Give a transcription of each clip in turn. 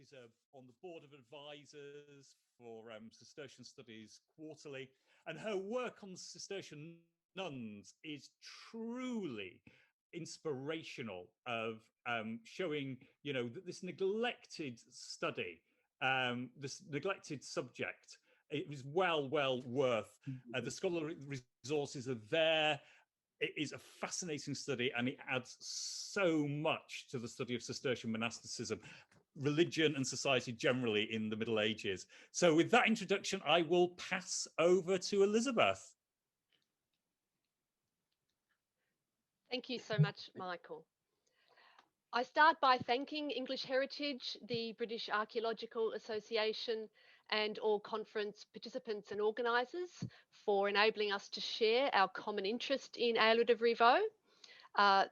She's on the board of advisors for Cistercian Studies Quarterly, and her work on Cistercian nuns is truly inspirational of showing, that this neglected study, this neglected subject, it was well worth. The scholarly resources are there. It is a fascinating study, and it adds so much to the study of Cistercian monasticism, religion and society generally in the Middle Ages. So with that introduction, I will pass over to Elizabeth. Thank you so much, Michael. I start by thanking English Heritage, the British Archaeological Association, and all conference participants and organisers for enabling us to share our common interest in Eilrid of Rievaulx.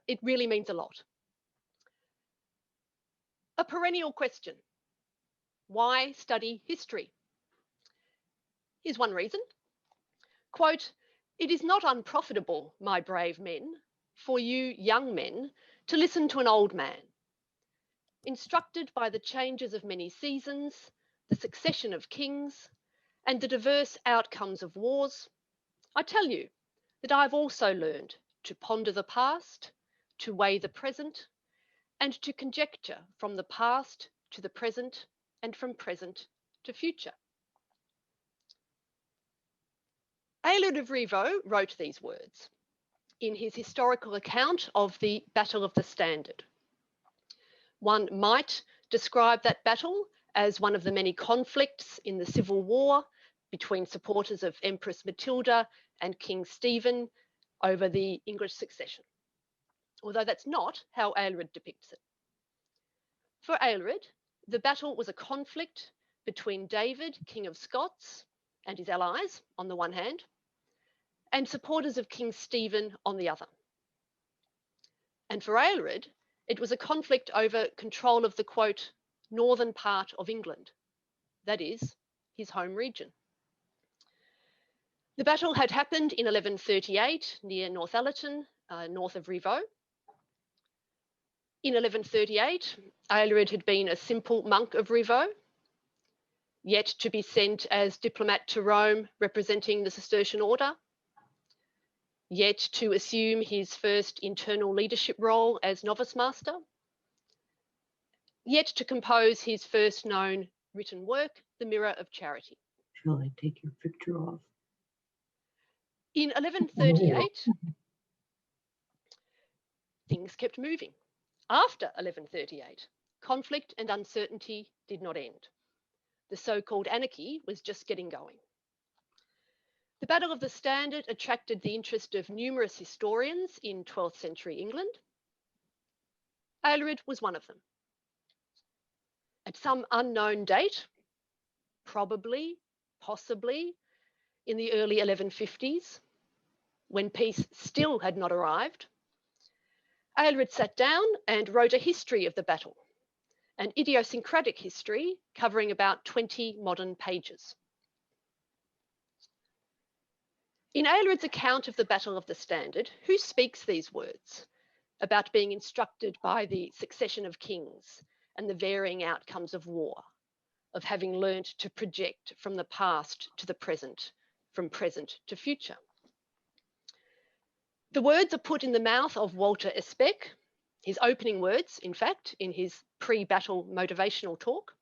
It really means a lot. A perennial question: why study history? Here's one reason. Quote, "It is not unprofitable, my brave men, for you young men to listen to an old man. Instructed by the changes of many seasons, the succession of kings, and the diverse outcomes of wars, I tell you that I have also learned to ponder the past, to weigh the present, and to conjecture from the past to the present and from present to future." Eilrid of Rievaulx wrote these words in his historical account of the Battle of the Standard. One might describe that battle as one of the many conflicts in the civil war between supporters of Empress Matilda and King Stephen over the English succession, although that's not how Aelred depicts it. For Aelred, the battle was a conflict between David, King of Scots, and his allies on the one hand, and supporters of King Stephen on the other. And for Aelred, it was a conflict over control of the, quote, northern part of England, that is, his home region. The battle had happened in 1138 near Northallerton, north of Rievaulx. In 1138, Aelred had been a simple monk of Rievaulx, yet to be sent as diplomat to Rome representing the Cistercian order, yet to assume his first internal leadership role as novice master, yet to compose his first known written work, The Mirror of Charity. Shall I take your picture off? In 1138, things kept moving. After 1138, conflict and uncertainty did not end. The so-called anarchy was just getting going. The Battle of the Standard attracted the interest of numerous historians in 12th century England. Aelred was one of them. At some unknown date, probably, possibly, in the early 1150s, when peace still had not arrived, Aelred sat down and wrote a history of the battle, an idiosyncratic history covering about 20 modern pages. In Aelred's account of the Battle of the Standard, who speaks these words about being instructed by the succession of kings and the varying outcomes of war, of having learnt to project from the past to the present, from present to future? The words are put in the mouth of Walter Especk, his opening words, in fact, in his pre-battle motivational talk.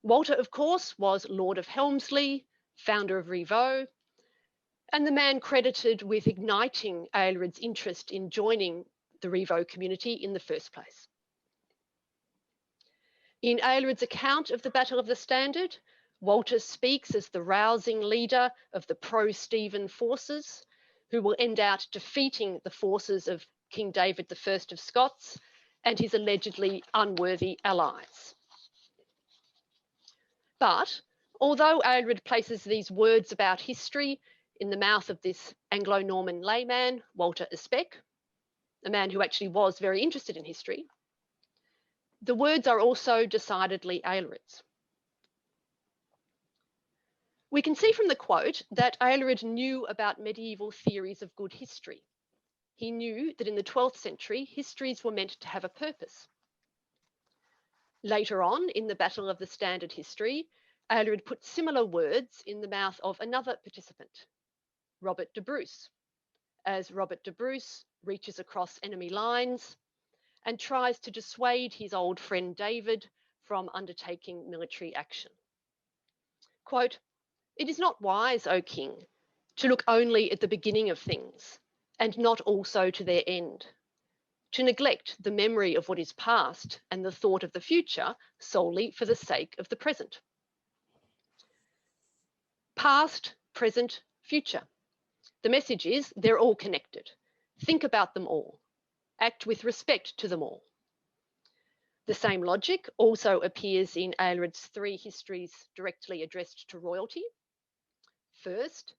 Walter, of course, was Lord of Helmsley, founder of Rievaulx, and the man credited with igniting Aelred's interest in joining the Rievaulx community in the first place. In Aelred's account of the Battle of the Standard, Walter speaks as the rousing leader of the pro-Stephen forces, who will end out defeating the forces of King David I of Scots and his allegedly unworthy allies. But although Aelred places these words about history in the mouth of this Anglo-Norman layman, Walter Especk, a man who actually was very interested in history, the words are also decidedly Aelred's. We can see from the quote that Aelred knew about medieval theories of good history. He knew that in the 12th century, histories were meant to have a purpose. Later on, in the Battle of the Standard history, Aelred put similar words in the mouth of another participant, Robert de Bruce, as Robert de Bruce reaches across enemy lines and tries to dissuade his old friend David from undertaking military action. Quote, "It is not wise, O king, to look only at the beginning of things, and not also to their end, to neglect the memory of what is past and the thought of the future solely for the sake of the present." Past, present, future. The message is they're all connected. Think about them all. Act with respect to them all. The same logic also appears in Aelred's 3 histories directly addressed to royalty. First,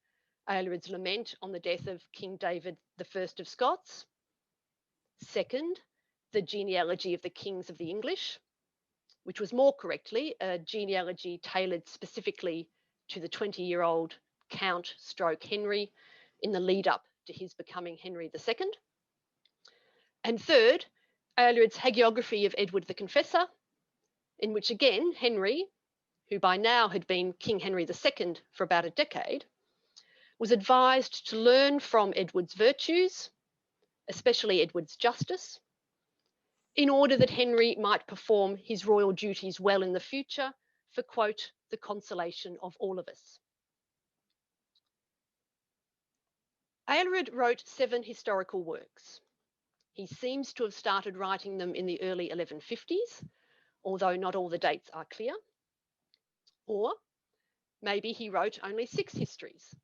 Aelred's lament on the death of King David I of Scots. Second, the genealogy of the kings of the English, which was more correctly a genealogy tailored specifically to the 20-year-old Count / Henry in the lead up to his becoming Henry II. And third, Aelred's hagiography of Edward the Confessor, in which again Henry, who by now had been King Henry II for about a decade, was advised to learn from Edward's virtues, especially Edward's justice, in order that Henry might perform his royal duties well in the future for, quote, the consolation of all of us. Aelred wrote 7 historical works. He seems to have started writing them in the early 1150s, although not all the dates are clear. Or maybe he wrote only 6 histories,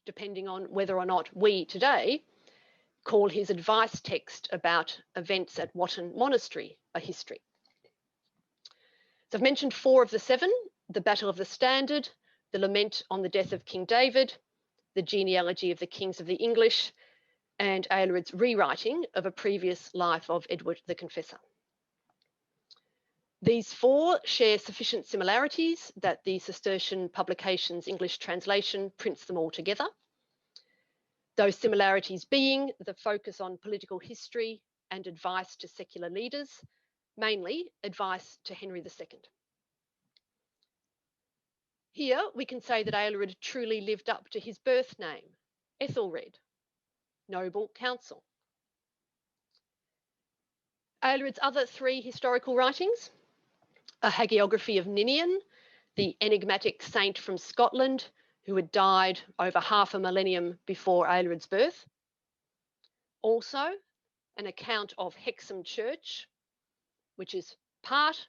depending on whether or not we today call his advice text about events at Wotton Monastery a history. So I've mentioned 4 of the 7, the Battle of the Standard, the lament on the death of King David, the genealogy of the kings of the English, and Aelred's rewriting of a previous life of Edward the Confessor. These 4 share sufficient similarities that the Cistercian publication's English translation prints them all together. Those similarities being the focus on political history and advice to secular leaders, mainly advice to Henry II. Here we can say that Aelred truly lived up to his birth name, Aelred, noble counsel. Aelred's other 3 historical writings, a hagiography of Ninian, the enigmatic saint from Scotland who had died over half a millennium before Aelred's birth. Also, an account of Hexham Church, which is part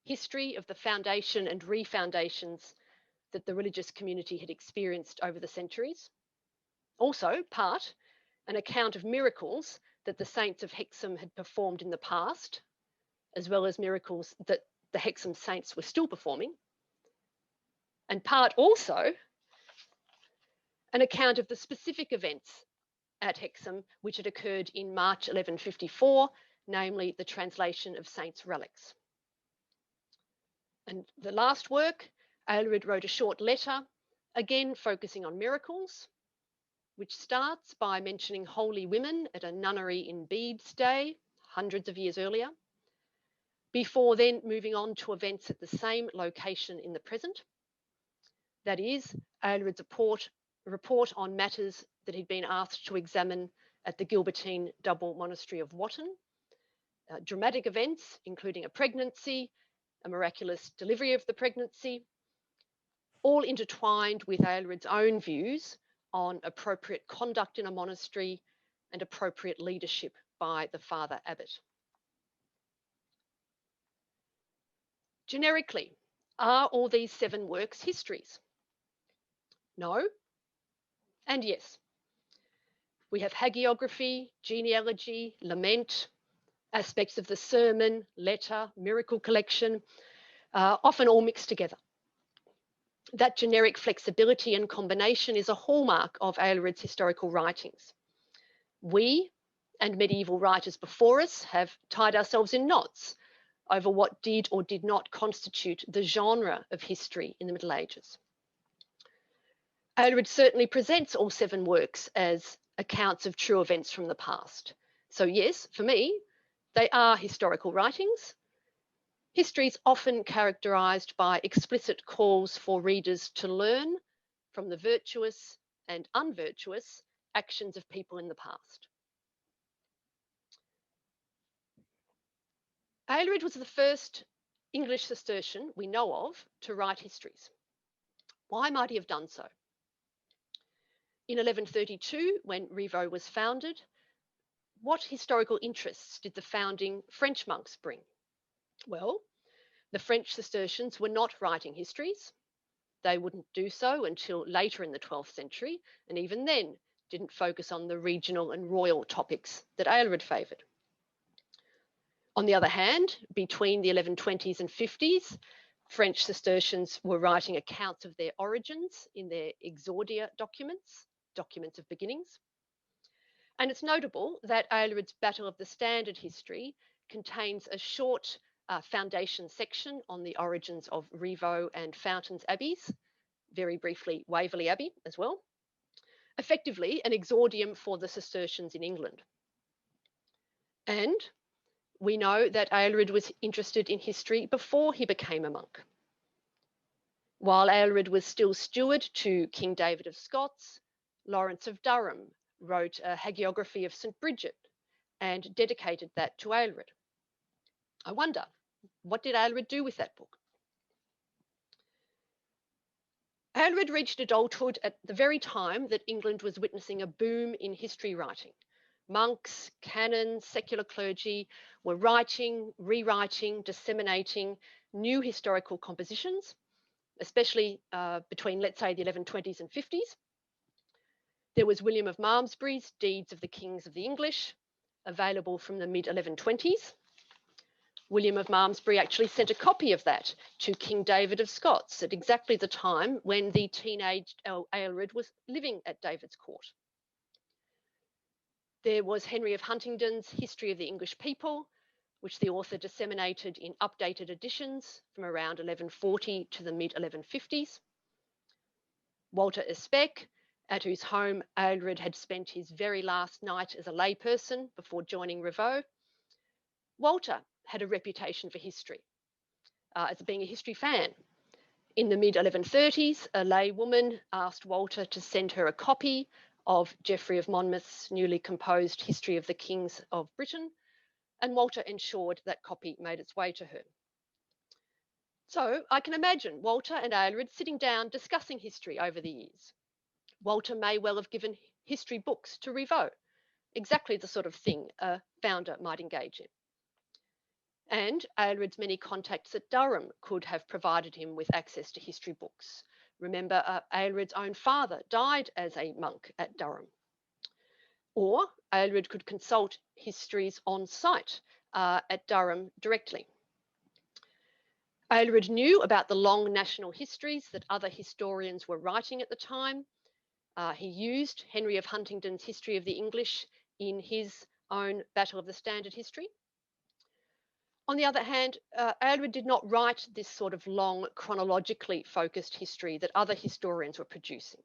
history of the foundation and refoundations that the religious community had experienced over the centuries. Also, part an account of miracles that the saints of Hexham had performed in the past, as well as miracles that the Hexham saints were still performing. And part also an account of the specific events at Hexham which had occurred in March 1154, namely the translation of Saints' Relics. And the last work, Aelred wrote a short letter, again focusing on miracles, which starts by mentioning holy women at a nunnery in Bede's day, hundreds of years earlier, before then moving on to events at the same location in the present. That is, Aelred's report on matters that he'd been asked to examine at the Gilbertine Double Monastery of Wotton, dramatic events including a pregnancy, a miraculous delivery of the pregnancy, all intertwined with Aelred's own views on appropriate conduct in a monastery and appropriate leadership by the Father Abbot. Generically, are all these 7 works histories? No, and yes. We have hagiography, genealogy, lament, aspects of the sermon, letter, miracle collection, often all mixed together. That generic flexibility and combination is a hallmark of Aelred's historical writings. We and medieval writers before us have tied ourselves in knots over what did or did not constitute the genre of history in the Middle Ages. Aelred certainly presents all 7 works as accounts of true events from the past. So yes, for me, they are historical writings, History is often characterised by explicit calls for readers to learn from the virtuous and unvirtuous actions of people in the past. Aelred was the first English Cistercian we know of to write histories. Why might he have done so? In 1132, when Rievaulx was founded, what historical interests did the founding French monks bring? Well, the French Cistercians were not writing histories. They wouldn't do so until later in the 12th century, and even then didn't focus on the regional and royal topics that Aelred favoured. On the other hand, between the 1120s and 50s, French Cistercians were writing accounts of their origins in their exordia documents, documents of beginnings. And it's notable that Aelred's Battle of the Standard history contains a short foundation section on the origins of Rievaulx and Fountains Abbeys, very briefly Waverley Abbey as well, effectively an exordium for the Cistercians in England. And we know that Aelred was interested in history before he became a monk. While Aelred was still steward to King David of Scots, Lawrence of Durham wrote a hagiography of St. Bridget and dedicated that to Aelred. I wonder, what did Aelred do with that book? Aelred reached adulthood at the very time that England was witnessing a boom in history writing. Monks, canons, secular clergy were writing, rewriting, disseminating new historical compositions, especially between, let's say, the 1120s and 50s. There was William of Malmesbury's Deeds of the Kings of the English, available from the mid-1120s. William of Malmesbury actually sent a copy of that to King David of Scots at exactly the time when the teenaged Aelred was living at David's court. There was Henry of Huntingdon's History of the English People, which the author disseminated in updated editions from around 1140 to the mid-1150s. Walter Especk, at whose home Aelred had spent his very last night as a layperson before joining Rievaulx. Walter had a reputation for history, as being a history fan. In the mid-1130s, a laywoman asked Walter to send her a copy of Geoffrey of Monmouth's newly composed History of the Kings of Britain, and Walter ensured that copy made its way to her. So I can imagine Walter and Aelred sitting down discussing history over the years. Walter may well have given history books to Rievaulx, exactly the sort of thing a founder might engage in. And Aelred's many contacts at Durham could have provided him with access to history books. Remember, Aelred's own father died as a monk at Durham. Or Aelred could consult histories on site at Durham directly. Aelred knew about the long national histories that other historians were writing at the time. He used Henry of Huntingdon's History of the English in his own Battle of the Standard history. On the other hand, Aelred did not write this sort of long, chronologically focused history that other historians were producing.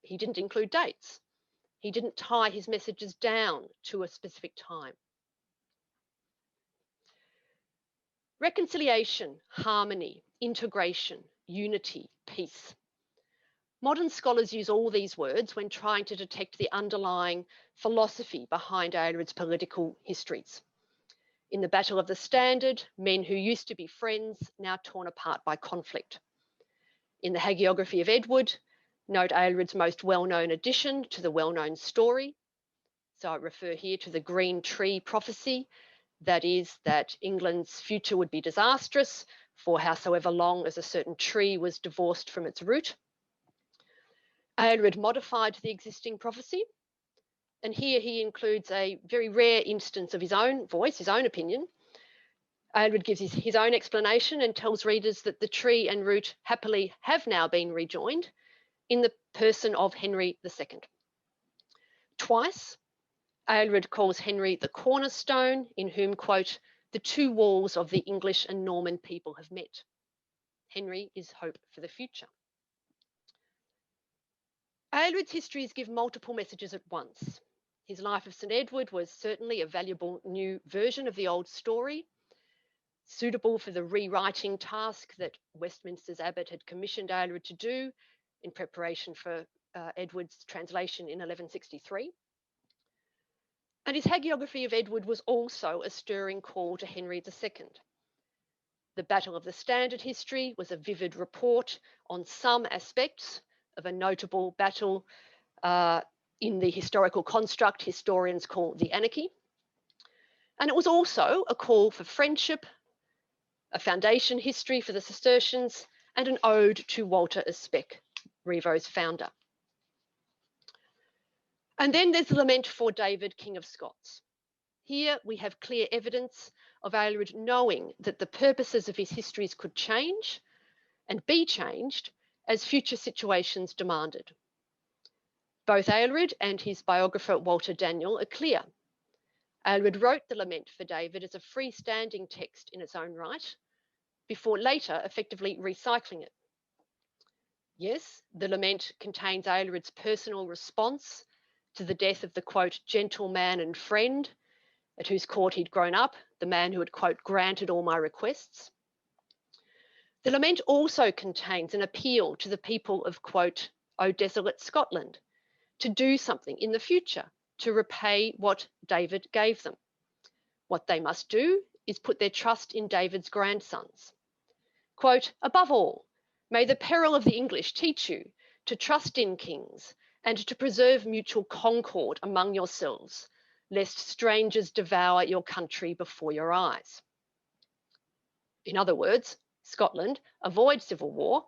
He didn't include dates. He didn't tie his messages down to a specific time. Reconciliation, harmony, integration, unity, peace. Modern scholars use all these words when trying to detect the underlying philosophy behind Aelred's political histories. In the Battle of the Standard, men who used to be friends, now torn apart by conflict. In the hagiography of Edward, note Aelred's most well-known addition to the well-known story. So I refer here to the green tree prophecy, that is, that England's future would be disastrous for howsoever long as a certain tree was divorced from its root. Aelred modified the existing prophecy, and here he includes a very rare instance of his own voice, his own opinion. Aelred gives his own explanation and tells readers that the tree and root happily have now been rejoined in the person of Henry II. Twice, Aelred calls Henry the cornerstone, in whom, quote, the two walls of the English and Norman people have met. Henry is hope for the future. Aelred's histories give multiple messages at once. His Life of St. Edward was certainly a valuable new version of the old story. suitable for the rewriting task that Westminster's Abbot had commissioned Aelred to do in preparation for Edward's translation in 1163. And his hagiography of Edward was also a stirring call to Henry II. The Battle of the Standard history was a vivid report on some aspects of a notable battle in the historical construct historians call the Anarchy. And it was also a call for friendship, a foundation history for the Cistercians, and an ode to Walter as Spec, Revo's founder. And then there's the lament for David, King of Scots. Here we have clear evidence of Aelred knowing that the purposes of his histories could change and be changed as future situations demanded. Both Aelred and his biographer Walter Daniel are clear. Aelred wrote the lament for David as a freestanding text in its own right, before later effectively recycling it. Yes, the lament contains Aelred's personal response to the death of the, quote, gentleman and friend at whose court he'd grown up, the man who had, quote, granted all my requests. The lament also contains an appeal to the people of, quote, O desolate Scotland, to do something in the future to repay what David gave them. What they must do is put their trust in David's grandsons. Quote, above all, may the peril of the English teach you to trust in kings and to preserve mutual concord among yourselves, lest strangers devour your country before your eyes. In other words, Scotland, avoid civil war.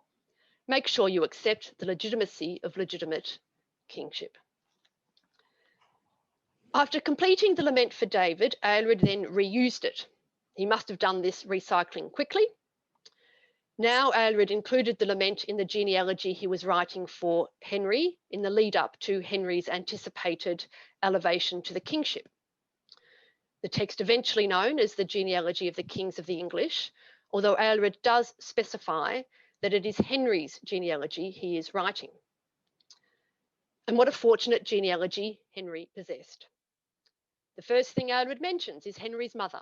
Make sure you accept the legitimacy of legitimate kingship. After completing the lament for David, Aelred then reused it. He must have done this recycling quickly. Now Aelred included the lament in the genealogy he was writing for Henry in the lead up to Henry's anticipated elevation to the kingship. The text eventually known as the genealogy of the kings of the English, although Aelred does specify that it is Henry's genealogy he is writing. And what a fortunate genealogy Henry possessed. The first thing Aelred mentions is Henry's mother.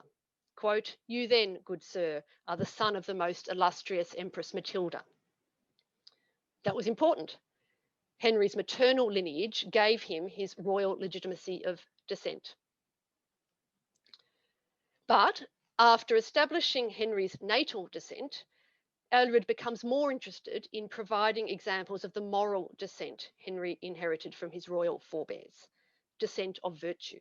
Quote, you then, good sir, are the son of the most illustrious Empress Matilda. That was important. Henry's maternal lineage gave him his royal legitimacy of descent. But after establishing Henry's natal descent, Aelred becomes more interested in providing examples of the moral descent Henry inherited from his royal forebears, descent of virtue.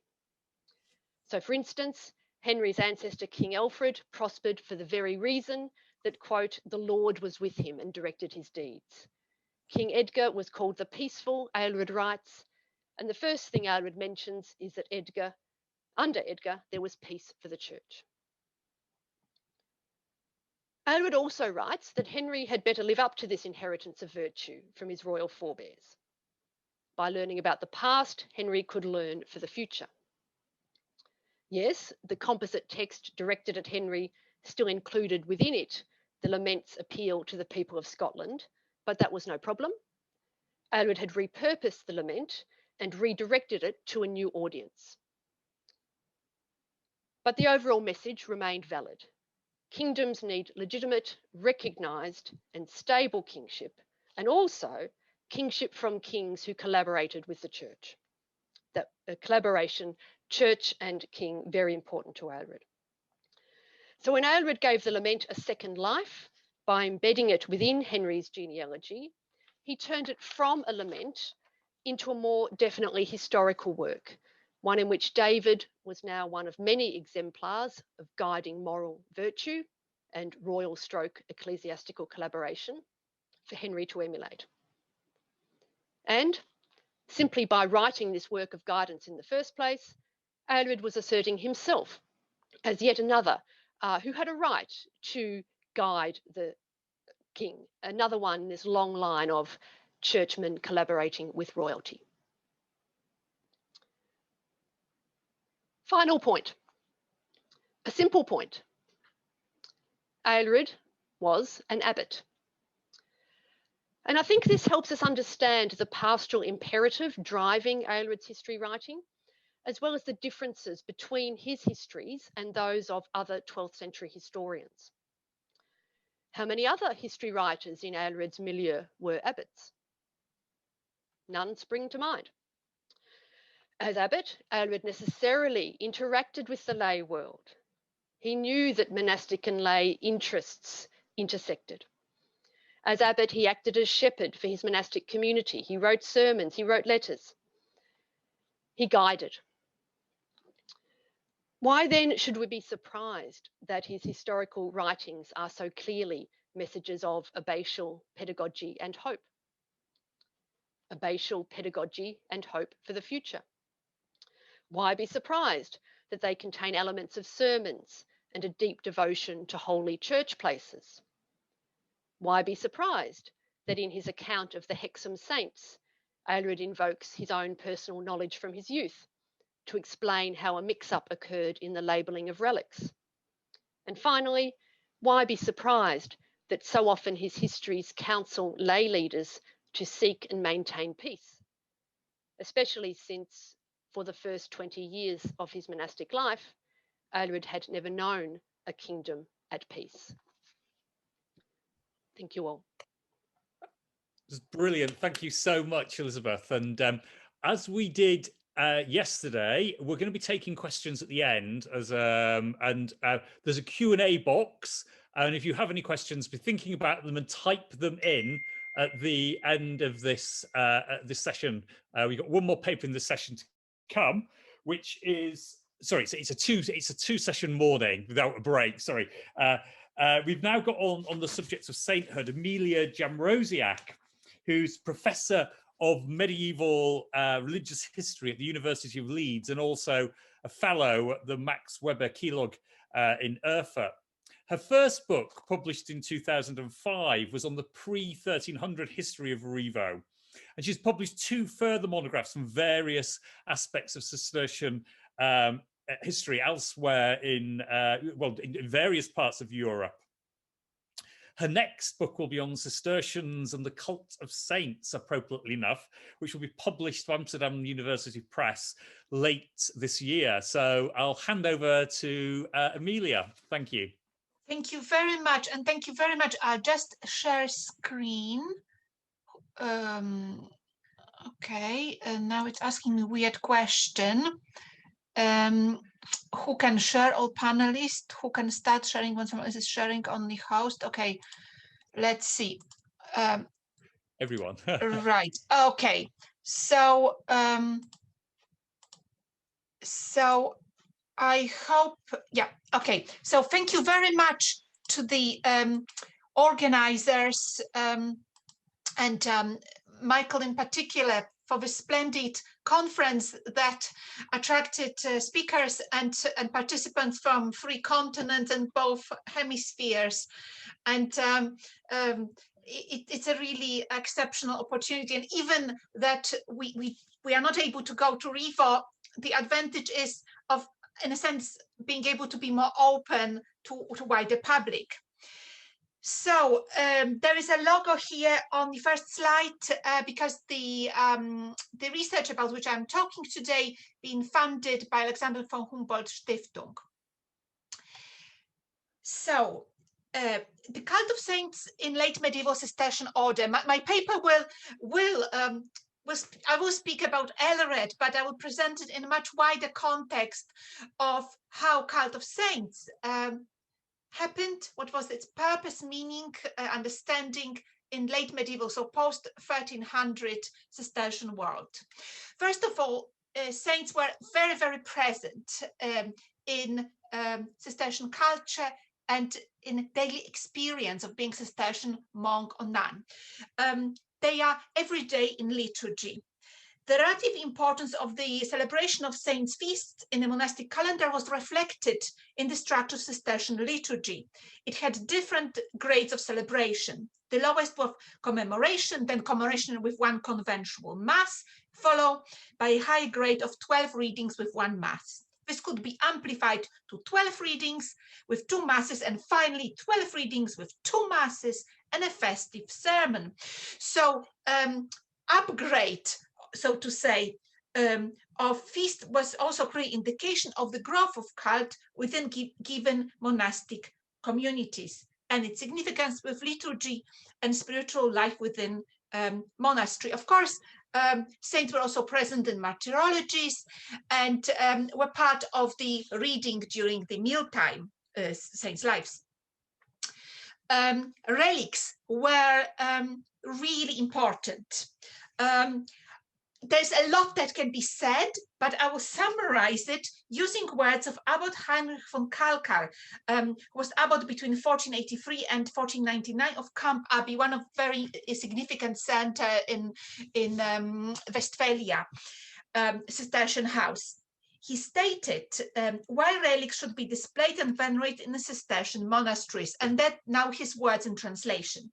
So, for instance, Henry's ancestor King Alfred prospered for the very reason that, quote, the Lord was with him and directed his deeds. King Edgar was called the Peaceful, Aelred writes, and the first thing Aelred mentions is that under Edgar, there was peace for the church. Aelred also writes that Henry had better live up to this inheritance of virtue from his royal forebears. By learning about the past, Henry could learn for the future. Yes, the composite text directed at Henry still included within it the lament's appeal to the people of Scotland, but that was no problem. Aelred had repurposed the lament and redirected it to a new audience. But the overall message remained valid. Kingdoms need legitimate, recognised and stable kingship, and also kingship from kings who collaborated with the church. That collaboration, church and king, very important to Aelred. So when Aelred gave the lament a second life by embedding it within Henry's genealogy, he turned it from a lament into a more definitely historical work, one in which David was now one of many exemplars of guiding moral virtue and royal stroke ecclesiastical collaboration for Henry to emulate. And simply by writing this work of guidance in the first place, Aelred was asserting himself as yet another who had a right to guide the king, another one in this long line of churchmen collaborating with royalty. Final point, a simple point. Aelred was an abbot. And I think this helps us understand the pastoral imperative driving Aelred's history writing. as well as the differences between his histories and those of other 12th century historians. How many other history writers in Aelred's milieu were abbots? None spring to mind. As abbot, Aelred necessarily interacted with the lay world. He knew that monastic and lay interests intersected. As abbot, he acted as shepherd for his monastic community. He wrote sermons, he wrote letters. He guided. Why then should we be surprised that his historical writings are so clearly messages of abbatial pedagogy and hope? Abbatial pedagogy and hope for the future. Why be surprised that they contain elements of sermons and a deep devotion to holy church places? Why be surprised that in his account of the Hexham saints, Aelred invokes his own personal knowledge from his youth to explain how a mix-up occurred in the labelling of relics? And finally, why be surprised that so often his histories counsel lay leaders to seek and maintain peace, especially since for the first 20 years of his monastic life, Aelred had never known a kingdom at peace. Thank you all. It was brilliant. Thank you so much, Elizabeth. And as we did yesterday, we're going to be taking questions at the end. There's a Q&A box. And if you have any questions, be thinking about them and type them in at the end of this session. We've got one more paper in this session to come, which is, sorry, it's a two session morning without a break. Sorry. We've now got on the subject of sainthood, Emilia Jamroziak, who's professor of medieval religious history at the University of Leeds and also a fellow at the Max Weber Keylog in Erfurt. Her first book, published in 2005, was on the pre-1300 history of Revo. And she's published two further monographs on various aspects of Cistercian history elsewhere in various parts of Europe. Her next book will be on Cistercians and the Cult of Saints, appropriately enough, which will be published by Amsterdam University Press late this year. So I'll hand over to Emilia. Thank you. Thank you very much. And thank you very much. I'll just share screen. Okay, now it's asking me a weird question. Who can share? All panelists? Who can start sharing when someone is sharing only host? Okay, let's see. Everyone. Right. Okay. So I hope, yeah. Okay. So thank you very much to the organizers and Michael in particular for the splendid conference that attracted speakers and participants from 3 continents and both hemispheres. And it's a really exceptional opportunity. And even that we are not able to go to Revo, the advantage is of, in a sense, being able to be more open to wider public. So there is a logo here on the first slide because the research about which I'm talking today being funded by Alexander von Humboldt Stiftung. So the Cult of Saints in late medieval Cistercian order. My paper I will speak about Aelred, but I will present it in a much wider context of how Cult of Saints happened, what was its purpose, meaning, understanding in late medieval, so post-1300 Cistercian world. First of all, saints were very, very present in Cistercian culture and in daily experience of being Cistercian monk or nun. They are every day in liturgy. The relative importance of the celebration of saints' feasts in the monastic calendar was reflected in the structure of Cistercian liturgy. It had different grades of celebration. The lowest was commemoration, then commemoration with 1 conventual mass, followed by a high grade of 12 readings with 1 mass. This could be amplified to 12 readings with 2 masses, and finally 12 readings with 2 masses and a festive sermon. So upgrade, so to say, of feast was also a clear indication of the growth of cult within given monastic communities and its significance with liturgy and spiritual life within monastery. Of course, saints were also present in martyrologies and were part of the reading during the mealtime saints' lives. Relics were really important. There's a lot that can be said, but I will summarize it using words of Abbot Heinrich von Kalkar, who was abbot between 1483 and 1499 of Camp Abbey, one of very significant center in Westphalia, Cistercian house. He stated why relics should be displayed and venerated in the Cistercian monasteries, and that now his words in translation.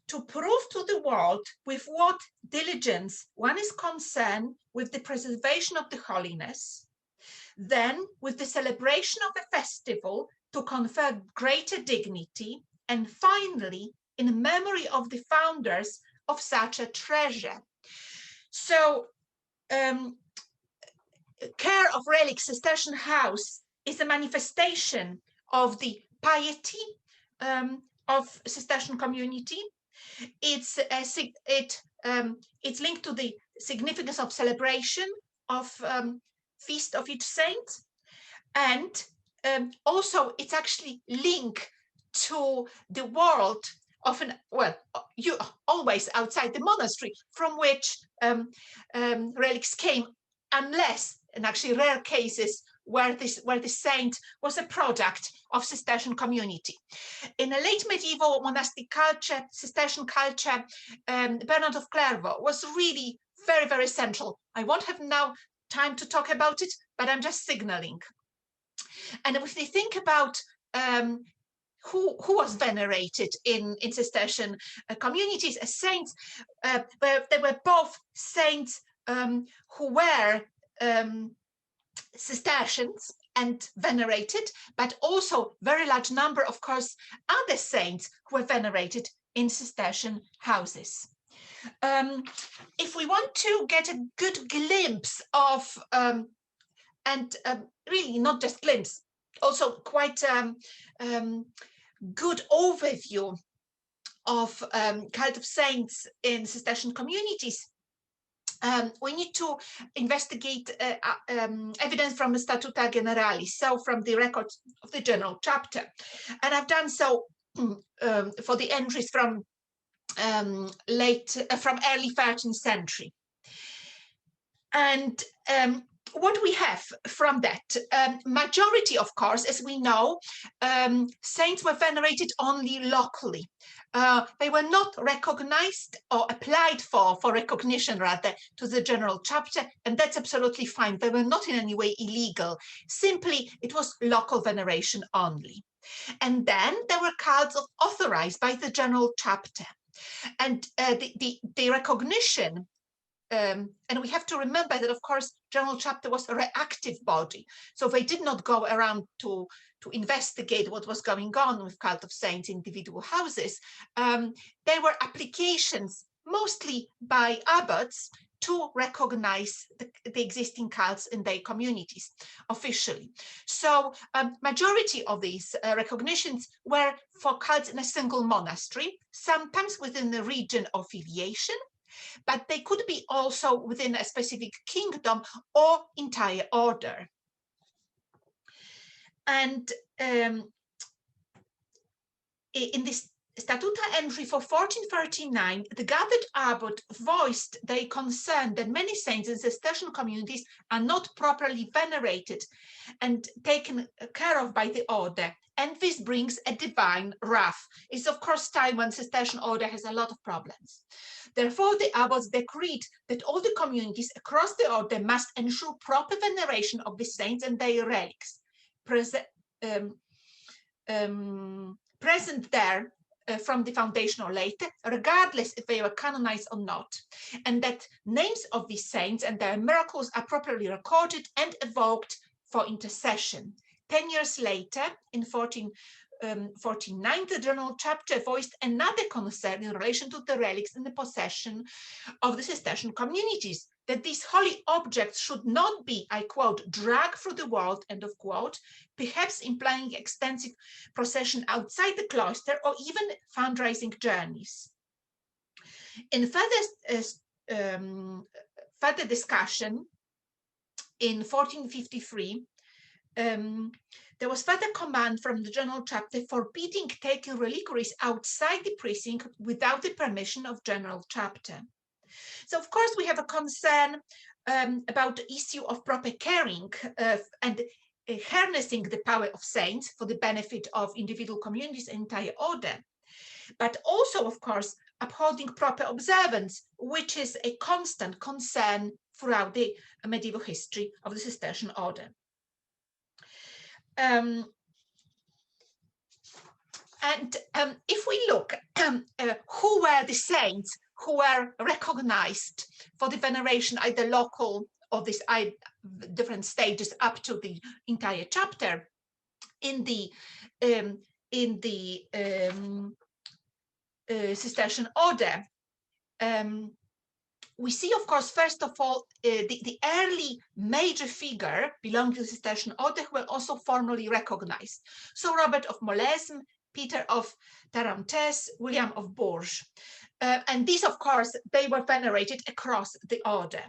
To prove to the world with what diligence one is concerned with the preservation of the holiness, then with the celebration of a festival to confer greater dignity, and finally in memory of the founders of such a treasure. So care of relics, Cistercian house, is a manifestation of the piety of Cistercian community. It's linked to the significance of celebration of feast of each saint, and also it's actually linked to the world of you always outside the monastery from which relics came, unless, in actually rare cases, where the saint was a product of Cistercian community. In a late medieval monastic culture, Cistercian culture, Bernard of Clairvaux was really very, very central. I won't have now time to talk about it, but I'm just signaling. And if we think about who was venerated in Cistercian communities as saints, they were both saints who were Cistercians and venerated, but also very large number, of course, other saints who were venerated in Cistercian houses. If we want to get a good glimpse of, really not just glimpse, also quite good overview of cult of saints in Cistercian communities, we need to investigate evidence from the Statute of Narali, so from the record of the General Chapter. And I've done so for the entries from early 13th century. And what we have from that, majority, of course, as we know, saints were venerated only locally. They were not recognized or applied for recognition, rather, to the General Chapter, and that's absolutely fine. They were not in any way illegal. Simply, it was local veneration only. And then there were cults authorized by the General Chapter. And the recognition, and we have to remember that, of course, General Chapter was a reactive body. So they did not go around to investigate what was going on with cult of saints in individual houses. There were applications, mostly by abbots, to recognize the existing cults in their communities officially. So majority of these recognitions were for cults in a single monastery, sometimes within the region of filiation, but they could be also within a specific kingdom or entire order. And in this Statuta entry for 1439, the gathered abbot voiced their concern that many saints in Cistercian communities are not properly venerated and taken care of by the order, and this brings a divine wrath. It's of course time when Cistercian order has a lot of problems. Therefore, the abbots decreed that all the communities across the order must ensure proper veneration of the saints and their relics, present there from the foundation or later, regardless if they were canonized or not, and that names of these saints and their miracles are properly recorded and evoked for intercession. 10 years later, in 1449, the General Chapter voiced another concern in relation to the relics in the possession of the Cistercian communities. that these holy objects should not be, I quote, dragged through the world, end of quote, perhaps implying extensive procession outside the cloister or even fundraising journeys. In further discussion, in 1453, there was further command from the General Chapter forbidding taking reliquaries outside the precinct without the permission of General Chapter. So, of course, we have a concern about the issue of proper caring and harnessing the power of saints for the benefit of individual communities and entire order, but also, of course, upholding proper observance, which is a constant concern throughout the medieval history of the Cistercian order. And if we look who were the saints who were recognized for the veneration, either local or these different stages up to the entire chapter in the Cistercian order, we see, of course, first of all, the early major figure belonging to the Cistercian order who were also formally recognized. So Robert of Molesme, Peter of Tarentaise, William of Bourges. And these, of course, they were venerated across the order.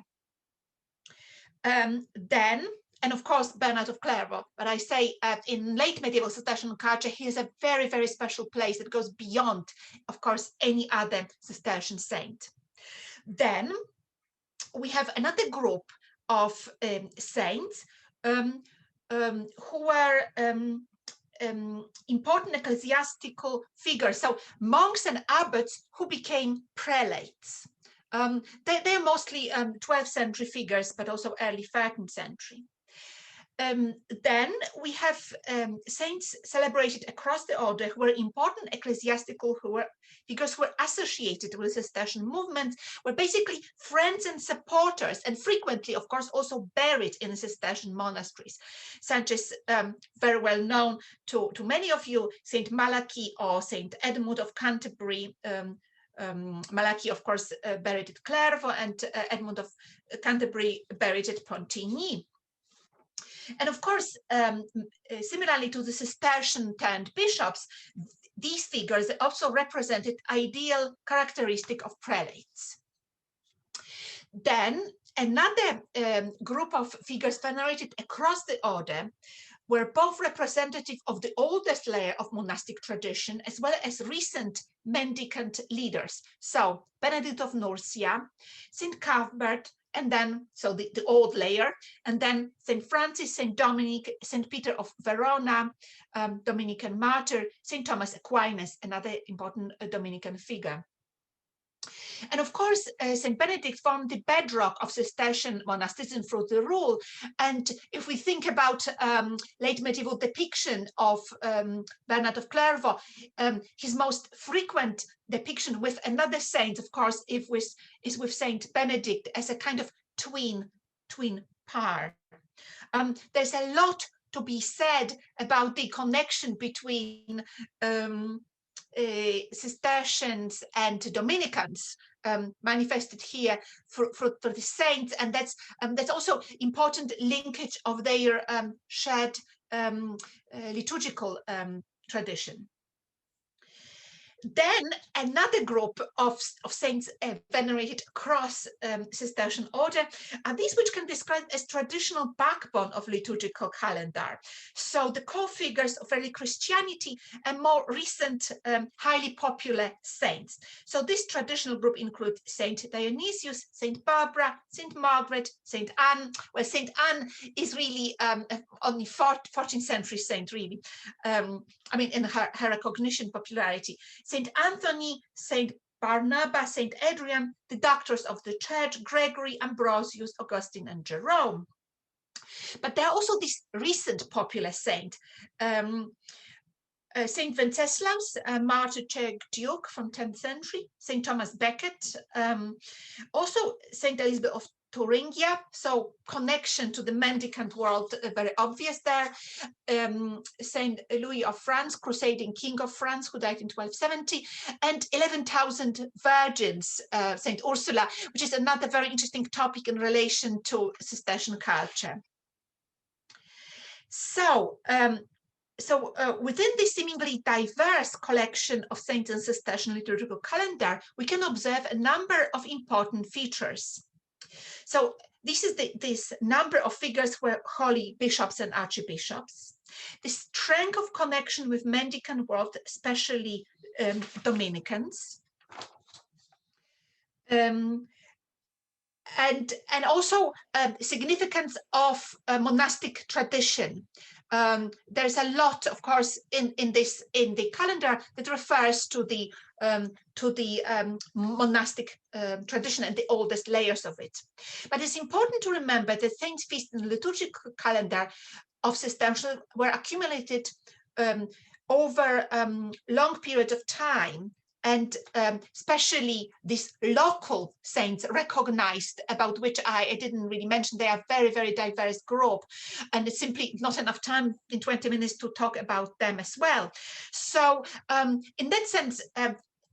Then, and of course, Bernard of Clairvaux, but I say in late medieval Cistercian culture, he has a very, very special place that goes beyond, of course, any other Cistercian saint. Then we have another group of saints who were important ecclesiastical figures, so monks and abbots who became prelates. They're mostly 12th century figures, but also early 13th century. Then we have saints celebrated across the order who were important ecclesiastical figures who were associated with the Cistercian movement, were basically friends and supporters, and frequently, of course, also buried in Cistercian monasteries, such as very well known to many of you, Saint Malachy or Saint Edmund of Canterbury. Malachy, of course, buried at Clairvaux, and Edmund of Canterbury buried at Pontigny. And of course, similarly to the Cistercian turned bishops, these figures also represented ideal characteristic of prelates. Then another group of figures venerated across the order were both representative of the oldest layer of monastic tradition as well as recent mendicant leaders. So Benedict of Nursia, St. Cuthbert, and then, so the old layer, and then St. Francis, St. Dominic, St. Peter of Verona, Dominican martyr, St. Thomas Aquinas, another important Dominican figure. And of course, St. Benedict formed the bedrock of Cistercian monasticism through the rule. And if we think about late medieval depiction of Bernard of Clairvaux, his most frequent depiction with another saint, of course, is with St. Benedict as a kind of twin pair. There's a lot to be said about the connection between Cistercians and Dominicans manifested here for the saints, and that's also important linkage of their shared liturgical tradition. Then another group of saints venerated across Cistercian order are these which can be described as traditional backbone of liturgical calendar. So the core figures of early Christianity and more recent highly popular saints. So this traditional group include Saint Dionysius, Saint Barbara, Saint Margaret, Saint Anne. Well, Saint Anne is really only 14th century saint, really. I mean, in her recognition, popularity. Saint Anthony, Saint Barnabas, Saint Adrian, the doctors of the church, Gregory, Ambrosius, Augustine, and Jerome. But there are also these recent popular saints. Saint Wenceslaus, martyr Duke from 10th century, Saint Thomas Becket, also Saint Elizabeth of Thuringia, so connection to the mendicant world, very obvious there. Saint Louis of France, crusading king of France, who died in 1270, and 11,000 virgins, Saint Ursula, which is another very interesting topic in relation to Cistercian culture. So, within this seemingly diverse collection of saints and Cistercian liturgical calendar, we can observe a number of important features. So this is this number of figures were holy bishops and archbishops. The strength of connection with mendicant world, especially Dominicans. And also significance of monastic tradition. There's a lot, of course, in the calendar that refers to the monastic tradition and the oldest layers of it. But it's important to remember that saints' feasts in the liturgical calendar of Cistercian were accumulated over long period of time, and especially these local saints recognized, about which I didn't really mention. They are very, very diverse group, and it's simply not enough time in 20 minutes to talk about them as well. So in that sense,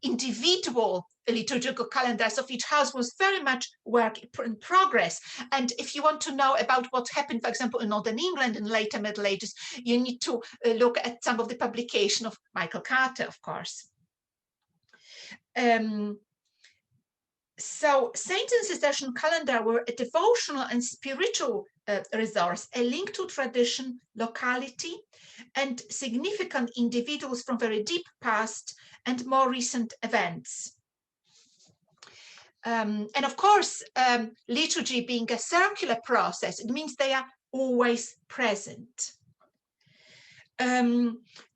individual liturgical calendars of each house was very much work in progress. And if you want to know about what happened, for example, in Northern England in later Middle Ages, you need to look at some of the publication of Michael Carter, of course. So saints in Cistercian calendar were a devotional and spiritual resource, a link to tradition, locality, and significant individuals from very deep past and more recent events. And of course, liturgy being a circular process, it means they are always present.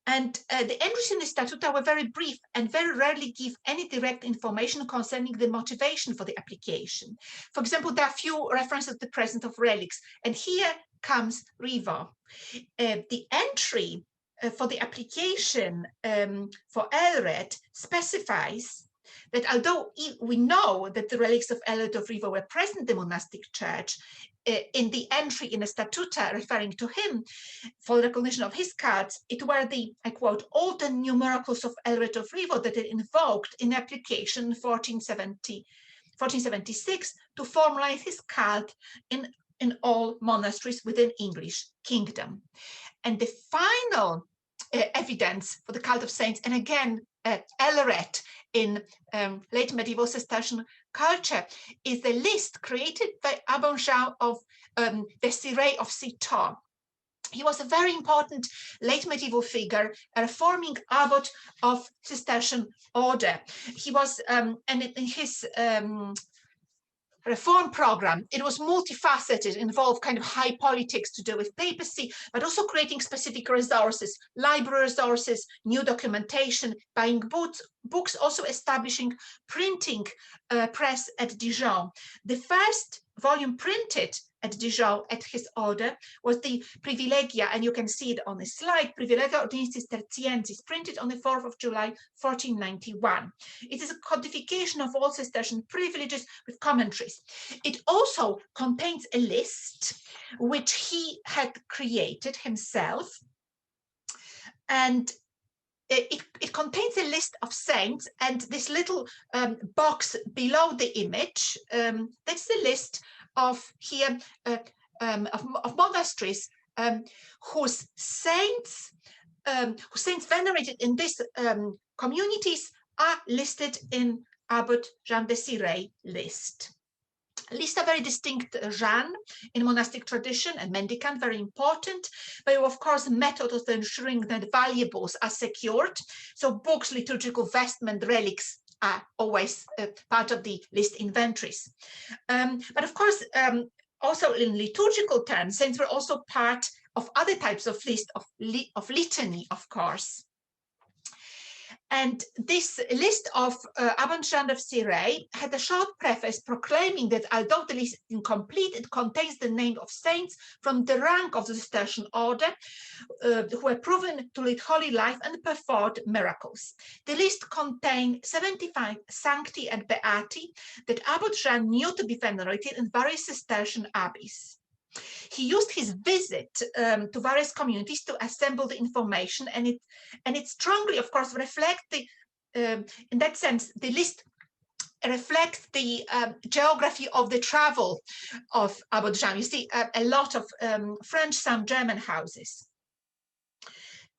And the entries in the Statuta were very brief and very rarely give any direct information concerning the motivation for the application. For example, there are few references to the presence of relics, and here comes Rivo. The entry for the application for Aelred specifies that although we know that the relics of Aelred of Rivo were present in the monastic church, in the entry in the Statuta referring to him for recognition of his cards, it were the, I quote, older numericals of Aelred of Rivo that it invoked in application 1476 to formalize his cult in all monasteries within English kingdom. And the final evidence for the cult of saints, and again, Aelred in late medieval Cistercian culture, is the list created by Abbot Jean of Desiré of Citeaux. He was a very important late medieval figure, a reforming abbot of Cistercian order. He was, and in his reform program, it was multifaceted, involved kind of high politics to do with papacy, but also creating specific resources, library resources, new documentation, buying books, also establishing printing press at Dijon. The first volume printed at Dijon at his order was the Privilegia, and you can see it on the slide, Privilegia Ordinis Cisterciensis, printed on the 4th of July, 1491. It is a codification of all Cistercian privileges with commentaries. It also contains a list which he had created himself, and it contains a list of saints, and this little box below the image, that's the list of here of monasteries whose saints venerated in these communities are listed in Abbot Jean Desiré list. Lists are very distinct Jean in monastic tradition, and mendicant, very important, but of course method of ensuring that valuables are secured. So books, liturgical vestment, relics are always part of the list inventories. But of course, also in liturgical terms, saints were also part of other types of list of litany, of course. And this list of Abbot Jean of Cirey had a short preface proclaiming that although the list is incomplete, it contains the name of saints from the rank of the Cistercian order who were proven to lead holy life and performed miracles. The list contained 75 sancti and beati that Abbot Jean knew to be venerated in various Cistercian abbeys. He used his visit to various communities to assemble the information, and it strongly, of course, reflects the, in that sense, the list reflects the geography of the travel of Abbot Jean. You see a lot of French, some German houses.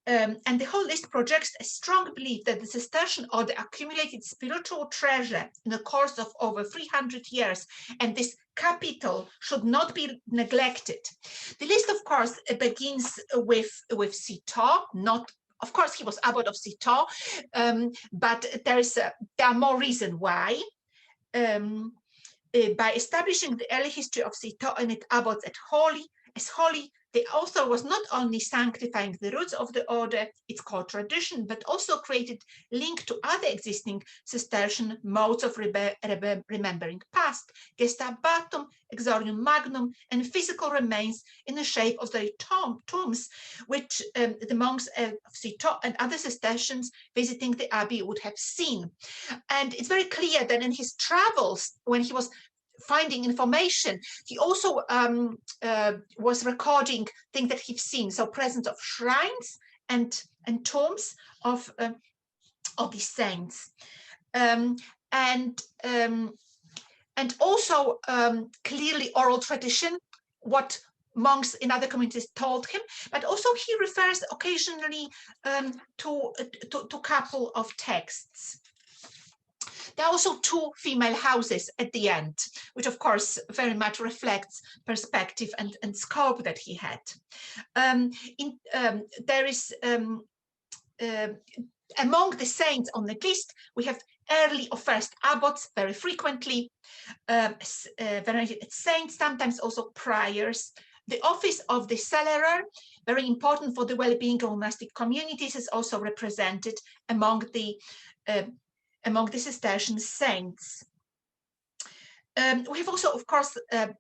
And the whole list projects a strong belief that the Cistercian order accumulated spiritual treasure in the course of over 300 years, and this capital should not be neglected. The list, of course, begins with Citeaux, not, of course, he was abbot of Citeaux, but there are more reasons why. By establishing the early history of Citeaux and its abbots as holy, the author was not only sanctifying the roots of the order, its core tradition, but also created link to other existing Cistercian modes of remembering past, gestabatum, exordium magnum, and physical remains in the shape of their tombs, which the monks of Citeaux and other Cistercians visiting the abbey would have seen. And it's very clear that in his travels, when he was finding information, he also was recording things that he'd seen, so presence of shrines and tombs of these saints, and also clearly oral tradition, what monks in other communities told him, but also he refers occasionally to a couple of texts. There are also two female houses at the end, which of course very much reflects perspective and scope that he had. There is, among the saints on the list, we have early or first abbots very frequently, venerated saints, sometimes also priors. The office of the cellarer, very important for the well-being of monastic communities, is also represented among the Cistercian saints. We have also, of course,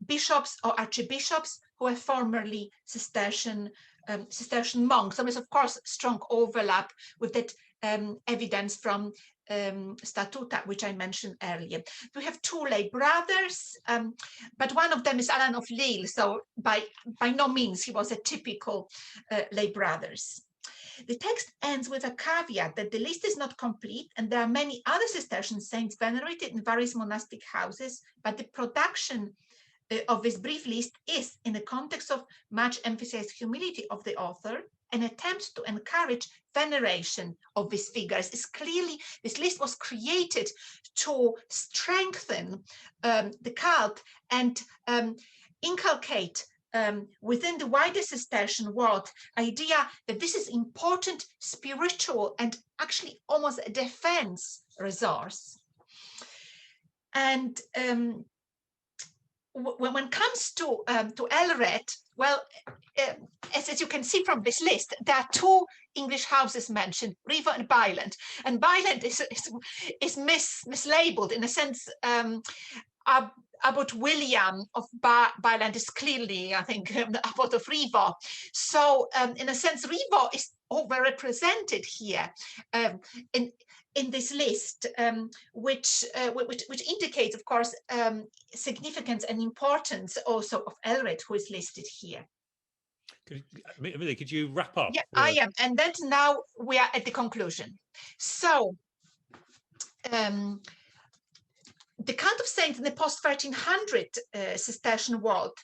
bishops or archbishops who were formerly Cistercian monks. There is, of course, strong overlap with that evidence from Statuta, which I mentioned earlier. We have two lay brothers, but one of them is Alan of Lille, so by no means he was a typical lay brothers. The text ends with a caveat that the list is not complete and there are many other Cistercian saints venerated in various monastic houses, but the production of this brief list is, in the context of much emphasized humility of the author, an attempt to encourage veneration of these figures. Is clearly, this list was created to strengthen the cult and inculcate within the wider Cistercian world, idea that this is important spiritual and actually almost a defense resource. And when it comes to Aelred, well, as you can see from this list, there are two English houses mentioned, Rivo and Byland. And Byland is mislabeled in a sense. Abbot William of Byland is clearly, I think, the Abbot of Rivo. So, in a sense, Rivo is overrepresented here in this list, which indicates, of course, significance and importance also of Aelred, who is listed here. Emilia, could you wrap up? Yeah, I am, and then now we are at the conclusion. So. The cult of saints in the post-1300 Cistercian world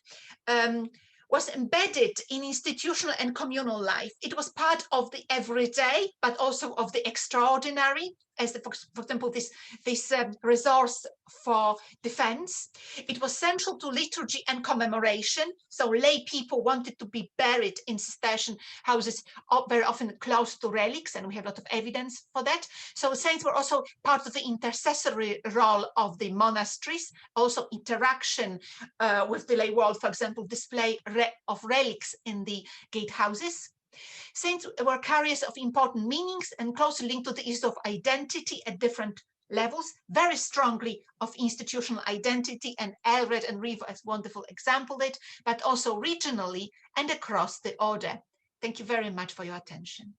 was embedded in institutional and communal life. It was part of the everyday, but also of the extraordinary, as for example, this resource for defense. It was central to liturgy and commemoration. So lay people wanted to be buried in Cistercian houses, very often close to relics, and we have a lot of evidence for that. So saints were also part of the intercessory role of the monasteries, also interaction with the lay world, for example, display of relics in the gatehouses. Saints were carriers of important meanings and closely linked to the issue of identity at different levels, very strongly of institutional identity, and Aelred and Revo as wonderful example it, but also regionally and across the order. Thank you very much for your attention.